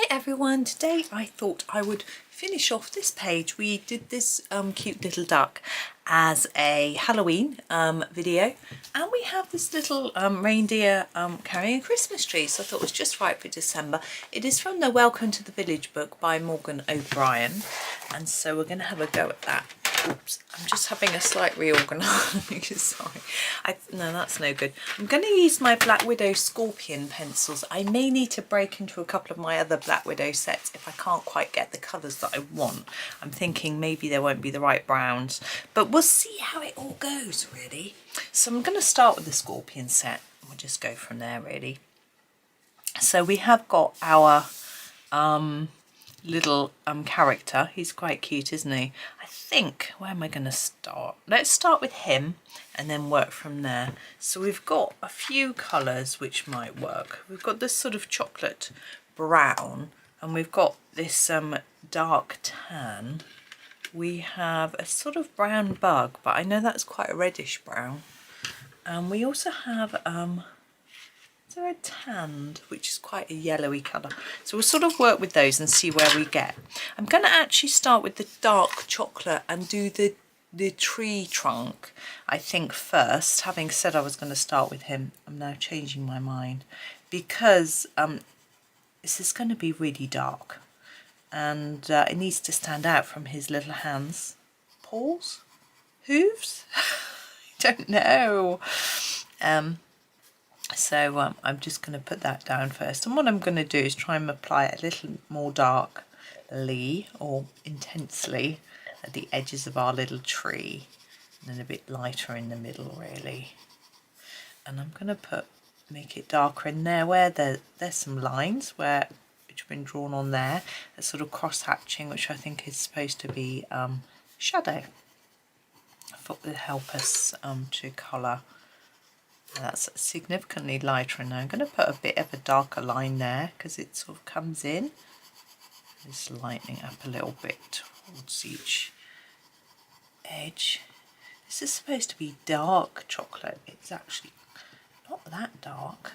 everyone, today I thought I would finish off this page. We did this cute little duck as a Halloween video, and we have this little reindeer carrying a Christmas tree, so I thought it was just right for December. It is from the Welcome to the Village book by Morgan O'Brien, and so we're going to have a go at that. Oops, I'm just having a slight reorganise. Sorry. No, that's no good. I'm going to use my Black Widow Scorpion pencils. I may need to break into a couple of my other Black Widow sets if I can't quite get the colours that I want. I'm thinking maybe there won't be the right browns, but we'll see how it all goes, really. So I'm going to start with the Scorpion set. We'll just go from there, really. So we have got our little character. He's quite cute, isn't he? I think, where am I going to start? Let's start with him and then work from there. So we've got a few colours which might work. We've got this sort of chocolate brown, and we've got this dark tan. We have a sort of brown bug, but I know that's quite a reddish brown. And we also have is there a tanned, which is quite a yellowy colour. So we'll sort of work with those and see where we get. I'm going to actually start with the dark chocolate and do the tree trunk, I think, first. Having said I was going to start with him, I'm now changing my mind, because this is going to be really dark, and it needs to stand out from his little hands. Paws? Hooves? I don't know. So I'm just going to put that down first, and what I'm going to do is try and apply it a little more darkly or intensely at the edges of our little tree, and then a bit lighter in the middle, really. And I'm going to make it darker in there where there's some lines which have been drawn on there, a sort of cross hatching, which I think is supposed to be shadow. I thought would help us to colour. That's significantly lighter, and now I'm going to put a bit of a darker line there because it sort of comes in. Just lightening up a little bit towards each edge. This is supposed to be dark chocolate. It's actually not that dark,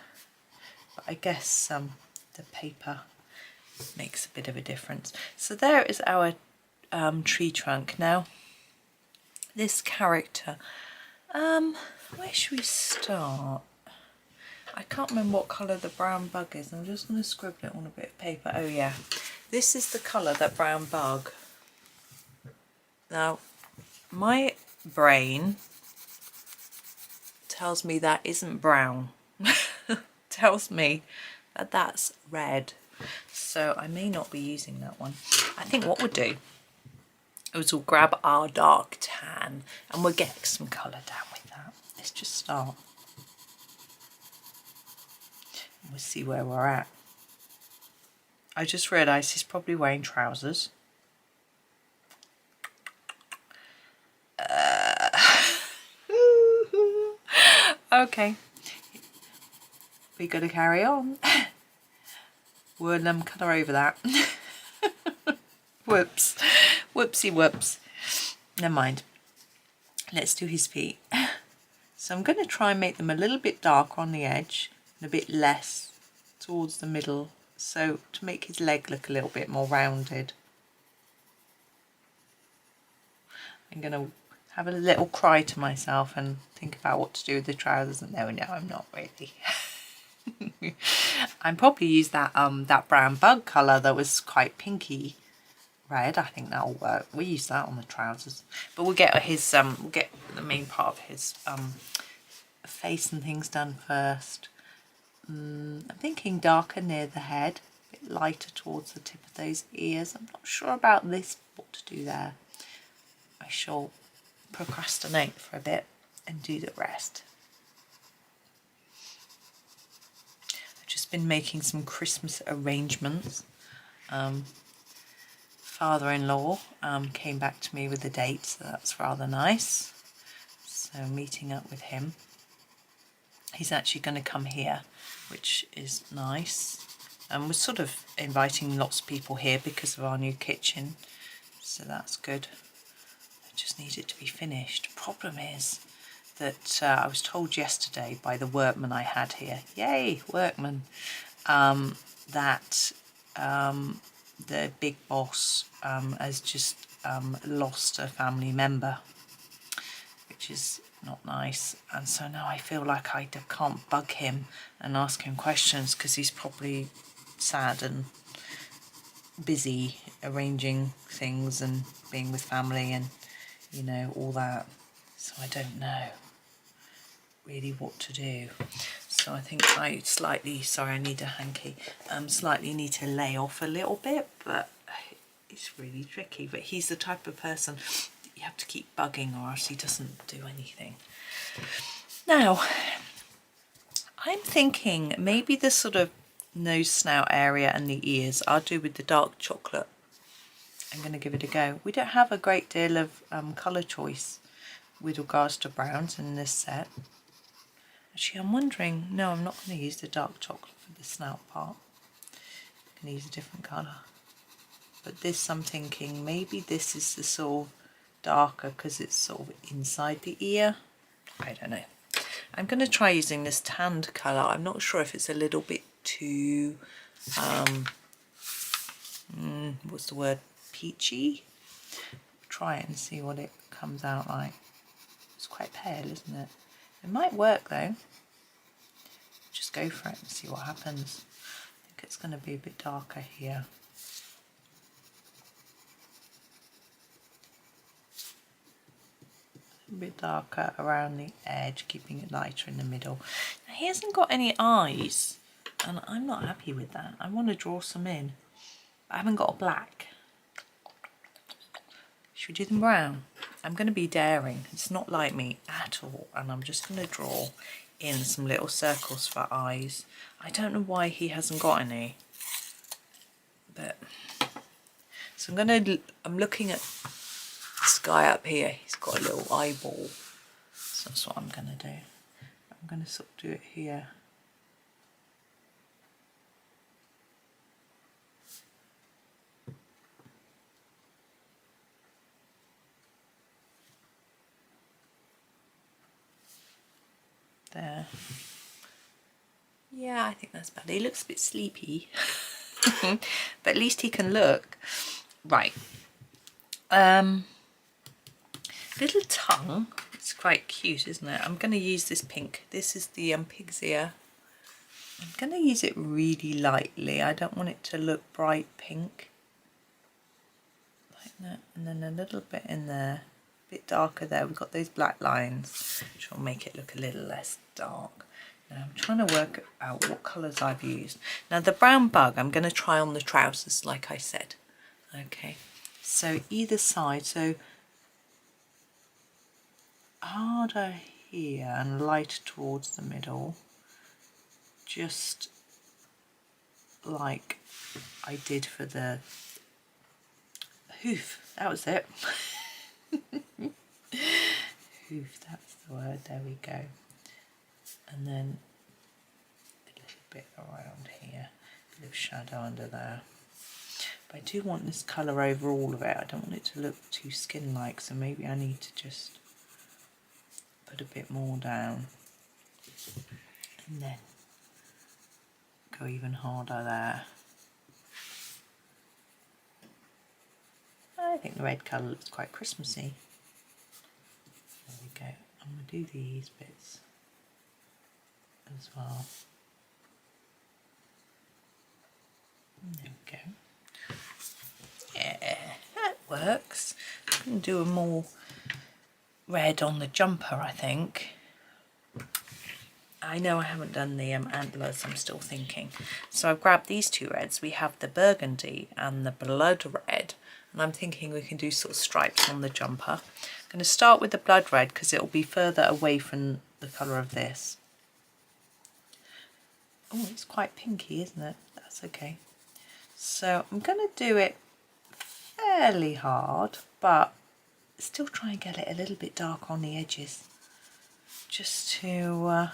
but I guess the paper makes a bit of a difference. So there is our tree trunk. Now this character, where should we start? I can't remember what colour the brown bug is. I'm just going to scribble it on a bit of paper. Oh yeah, this is the colour, that brown bug. Now my brain tells me that isn't brown. Tells me that that's red. So I may not be using that one. I think what we'll do is we'll grab our dark tan and we'll get some colour down with that. Let's just start. We'll see where we're at. I just realised he's probably wearing trousers. Okay. We got to carry on. We'll colour over that. Whoops. Whoopsie whoops. Never mind. Let's do his feet. So I'm going to try and make them a little bit darker on the edge and a bit less towards the middle, so to make his leg look a little bit more rounded. I'm going to have a little cry to myself and think about what to do with the trousers. No, I'm not really. I probably used that brown bug colour that was quite pinky red. I think that'll work. We use that on the trousers, but we'll get his we'll get the main part of his face and things done first. I'm thinking darker near the head, a bit lighter towards the tip of those ears. I'm not sure about this, what to do there. I shall procrastinate for a bit and do the rest. I've just been making some Christmas arrangements. Father-in-law came back to me with a date, so that's rather nice. So meeting up with him. He's actually going to come here, which is nice. And we're sort of inviting lots of people here because of our new kitchen, so that's good. I just need it to be finished. Problem is that I was told yesterday by the workman I had here, yay, workman, that the big boss has just lost a family member, which is not nice, and so now I feel like I can't bug him and ask him questions because he's probably sad and busy arranging things and being with family and, you know, all that. So I don't know really what to do. So I think I slightly, sorry, I need a hanky, slightly need to lay off a little bit, but it's really tricky. But he's the type of person that you have to keep bugging or else he doesn't do anything. Now, I'm thinking maybe the sort of nose snout area and the ears I'll do with the dark chocolate. I'm going to give it a go. We don't have a great deal of colour choice with regards to browns in this set. Actually, I'm wondering, no, I'm not going to use the dark chocolate for the snout part. I'm going to use a different colour. But this, I'm thinking, maybe this is the sort of darker because it's sort of inside the ear. I don't know. I'm going to try using this tanned colour. I'm not sure if it's a little bit too, what's the word, peachy? Try it and see what it comes out like. It's quite pale, isn't it? It might work though. Just go for it and see what happens. I think it's going to be a bit darker here. A bit darker around the edge, keeping it lighter in the middle. Now, he hasn't got any eyes, and I'm not happy with that. I want to draw some in, but I haven't got a black. Should we do them brown? I'm going to be daring. It's not like me at all, and I'm just going to draw in some little circles for eyes. I don't know why he hasn't got any, but so I'm looking at this guy up here. He's got a little eyeball, so that's what I'm going to do. I'm going to sort of do it here. There. Yeah, I think that's better. He looks a bit sleepy, but at least he can look. Right. Little tongue. It's quite cute, isn't it? I'm going to use this pink. This is the pig's ear. I'm going to use it really lightly. I don't want it to look bright pink. Like that. And then a little bit in there. A bit darker there. We've got those black lines, which will make it look a little less dark. Now I'm trying to work out what colours I've used. Now the brown bug I'm going to try on the trousers, like I said. Okay, so either side, so harder here and lighter towards the middle, just like I did for the hoof. That was it. Hoof, that's the word. There we go. And then a little bit around here, a bit of shadow under there. But I do want this colour over all of it. I don't want it to look too skin-like, so maybe I need to just put a bit more down. And then go even harder there. I think the red colour looks quite Christmassy. There we go. I'm going to do these bits as well. There we go. Yeah, that works. I'm going to do a more red on the jumper, I think. I know I haven't done the antlers, I'm still thinking. So I've grabbed these two reds. We have the burgundy and the blood red. And I'm thinking we can do sort of stripes on the jumper. I'm going to start with the blood red because it'll be further away from the colour of this. Oh, it's quite pinky, isn't it? That's okay. So I'm going to do it fairly hard, but still try and get it a little bit dark on the edges. Just to,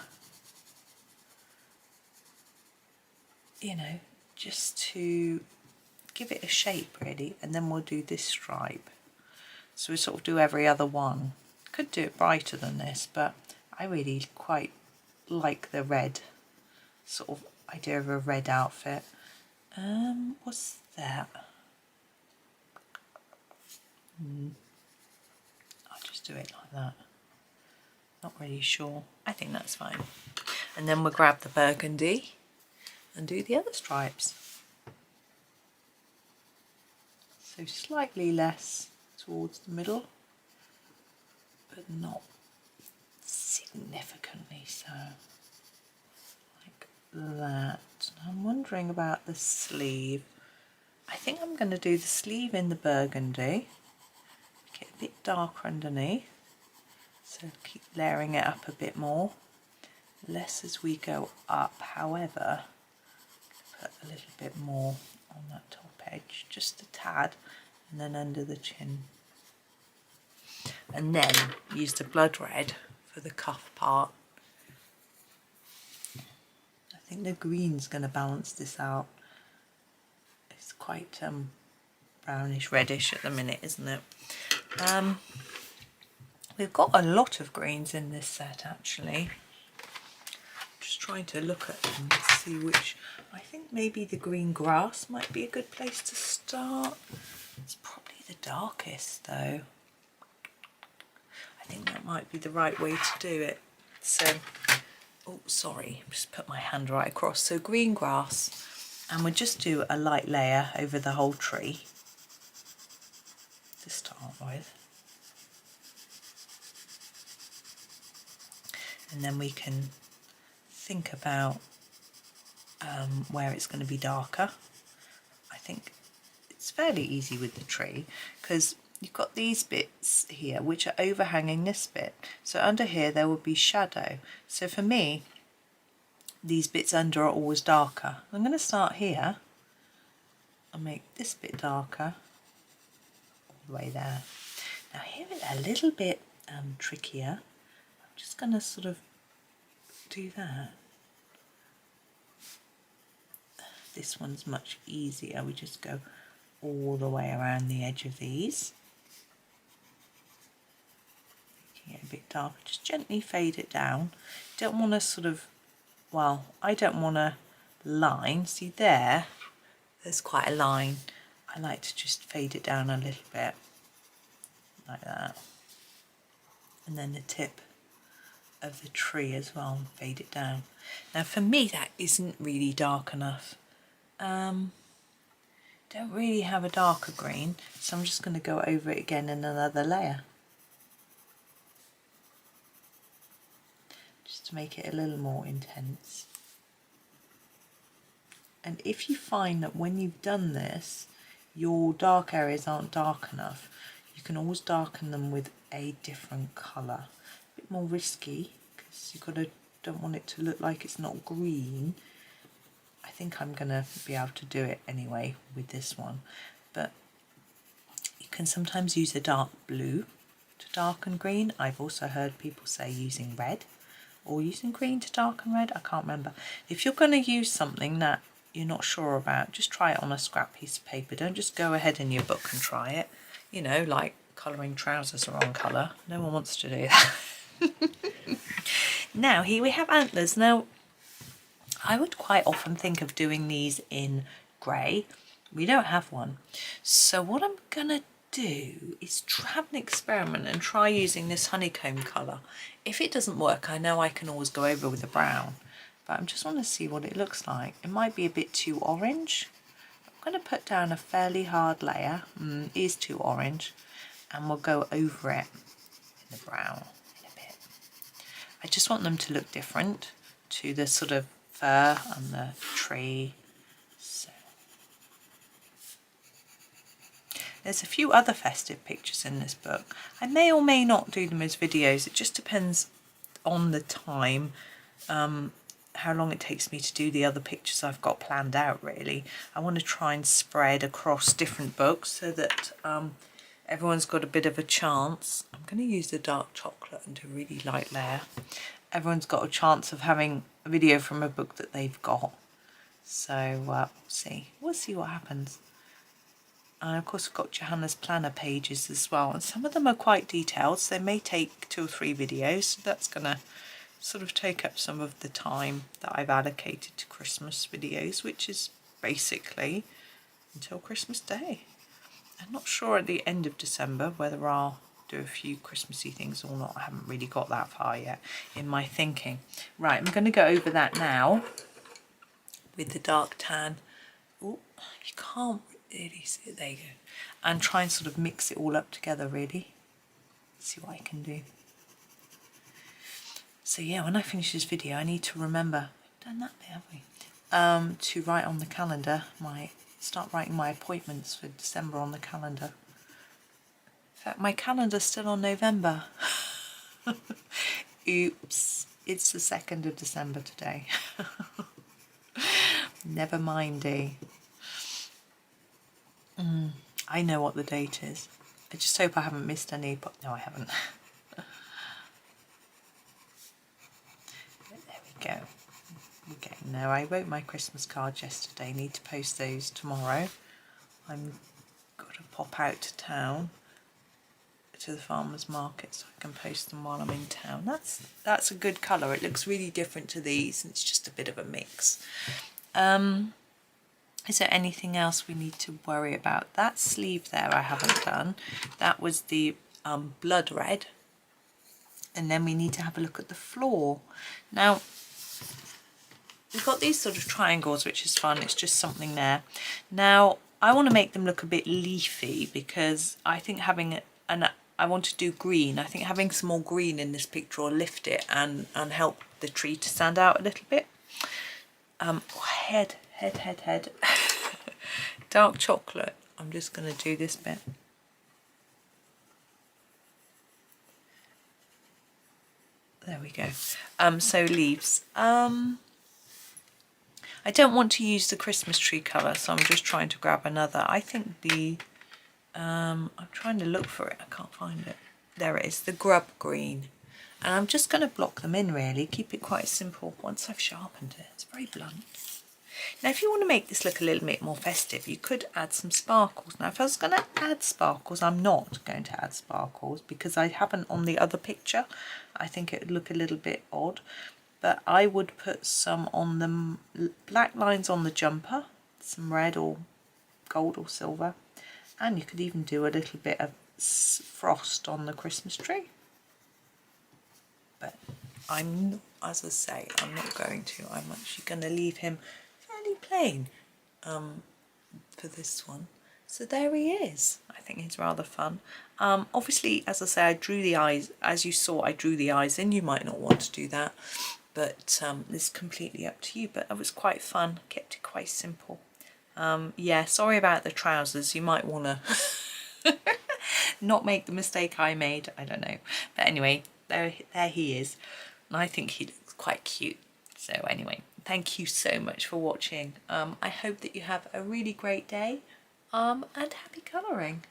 you know, just to give it a shape really, and then we'll do this stripe. So we sort of do every other one. Could do it brighter than this, but I really quite like the red sort of idea of a red outfit. What's that? I'll just do it like that. Not really sure. I think that's fine. And then we'll grab the burgundy and do the other stripes. So slightly less towards the middle, but not significantly so. Like that. I'm wondering about the sleeve. I think I'm going to do the sleeve in the burgundy. Get a bit darker underneath. So keep layering it up a bit more. Less as we go up, however, put a little bit more on that top edge, just a tad, and then under the chin. And then use the blood red for the cuff part. I think the green's going to balance this out. It's quite brownish reddish at the minute, isn't it? We've got a lot of greens in this set actually. Just trying to look at them and see which. I think maybe the green grass might be a good place to start. It's probably the darkest though. I think that might be the right way to do it. So, oh sorry, just put my hand right across. So green grass, and we'll just do a light layer over the whole tree to start with. And then we can think about where it's going to be darker. I think it's fairly easy with the tree because you've got these bits here which are overhanging this bit. So under here there will be shadow. So for me, these bits under are always darker. I'm going to start here and make this bit darker all the way there. Now here it's a little bit trickier. I'm just going to sort of do that. This one's much easier. We just go all the way around the edge of these. Making it a bit darker. Just gently fade it down. Don't want to sort of, well, I don't want a line. See there, there's quite a line. I like to just fade it down a little bit, like that. And then the tip of the tree as well, and fade it down. Now for me that isn't really dark enough. Don't really have a darker green, so I'm just going to go over it again in another layer. Just to make it a little more intense. And if you find that when you've done this, your dark areas aren't dark enough, you can always darken them with a different colour. A bit more risky, because don't want it to look like it's not green. I think I'm going to be able to do it anyway with this one, but you can sometimes use a dark blue to darken green. I've also heard people say using red or using green to darken red. I can't remember. If you're going to use something that you're not sure about, just try it on a scrap piece of paper. Don't just go ahead in your book and try it. You know, like colouring trousers the wrong colour. No one wants to do that. Now here we have antlers. Now I would quite often think of doing these in grey. We don't have one. So what I'm going to do is have an experiment and try using this honeycomb colour. If it doesn't work, I know I can always go over with a brown, but I just want to see what it looks like. It might be a bit too orange. I'm going to put down a fairly hard layer. It is too orange, and we'll go over it in the brown in a bit. I just want them to look different to the sort of fur and the tree. So there's a few other festive pictures in this book. I may or may not do them as videos. It just depends on the time, how long it takes me to do the other pictures I've got planned out really. I want to try and spread across different books so that everyone's got a bit of a chance. I'm going to use the dark chocolate and do a really light layer. Everyone's got a chance of having a video from a book that they've got. So we'll see what happens. And of course we've got Johanna's planner pages as well, and some of them are quite detailed, so they may take 2 or 3 videos. So that's going to sort of take up some of the time that I've allocated to Christmas videos, which is basically until Christmas Day. I'm not sure at the end of December whether I'll do a few Christmassy things or not. I haven't really got that far yet in my thinking. Right, I'm going to go over that now with the dark tan. Oh, you can't really see it. There you go. And try and sort of mix it all up together, really. See what I can do. So yeah, when I finish this video, I need to remember, we've done that bit, have we? To write on the calendar, start writing my appointments for December on the calendar. In fact, my calendar's still on November. Oops, it's the 2nd of December today. Never mindy. I know what the date is. I just hope I haven't missed any, but no, I haven't. But there we go. We're getting there. I wrote my Christmas cards yesterday. Need to post those tomorrow. I'm got to pop out to town to the farmers market so I can post them while I'm in town. That's a good colour. It looks really different to these, and it's just a bit of a mix. Is there anything else we need to worry about? That sleeve there I haven't done. That was the blood red. And then we need to have a look at the floor. Now, we've got these sort of triangles, which is fun. It's just something there. Now, I want to make them look a bit leafy because I think having I want to do green. I think having some more green in this picture will lift it and help the tree to stand out a little bit. Head. Dark chocolate. I'm just going to do this bit. There we go. So leaves. I don't want to use the Christmas tree colour, so I'm just trying to grab another. I think the I'm trying to look for it. I can't find it. There it is, the grub green. And I'm just going to block them in, really. Keep it quite simple once I've sharpened it. It's very blunt. Now, if you want to make this look a little bit more festive, you could add some sparkles. Now, if I was going to add sparkles, I'm not going to add sparkles because I haven't on the other picture. I think it would look a little bit odd. But I would put some on the black lines on the jumper, some red or gold or silver. And you could even do a little bit of frost on the Christmas tree. But I'm, as I say, I'm not going to. I'm actually going to leave him fairly plain for this one. So there he is. I think he's rather fun. Obviously, as I say, I drew the eyes. As you saw, I drew the eyes in. You might not want to do that. But it's completely up to you. But it was quite fun. Kept it quite simple. Yeah, sorry about the trousers. You might want to not make the mistake I made. I don't know. But anyway, there he is. And I think he looks quite cute. So anyway, thank you so much for watching. I hope that you have a really great day and happy colouring.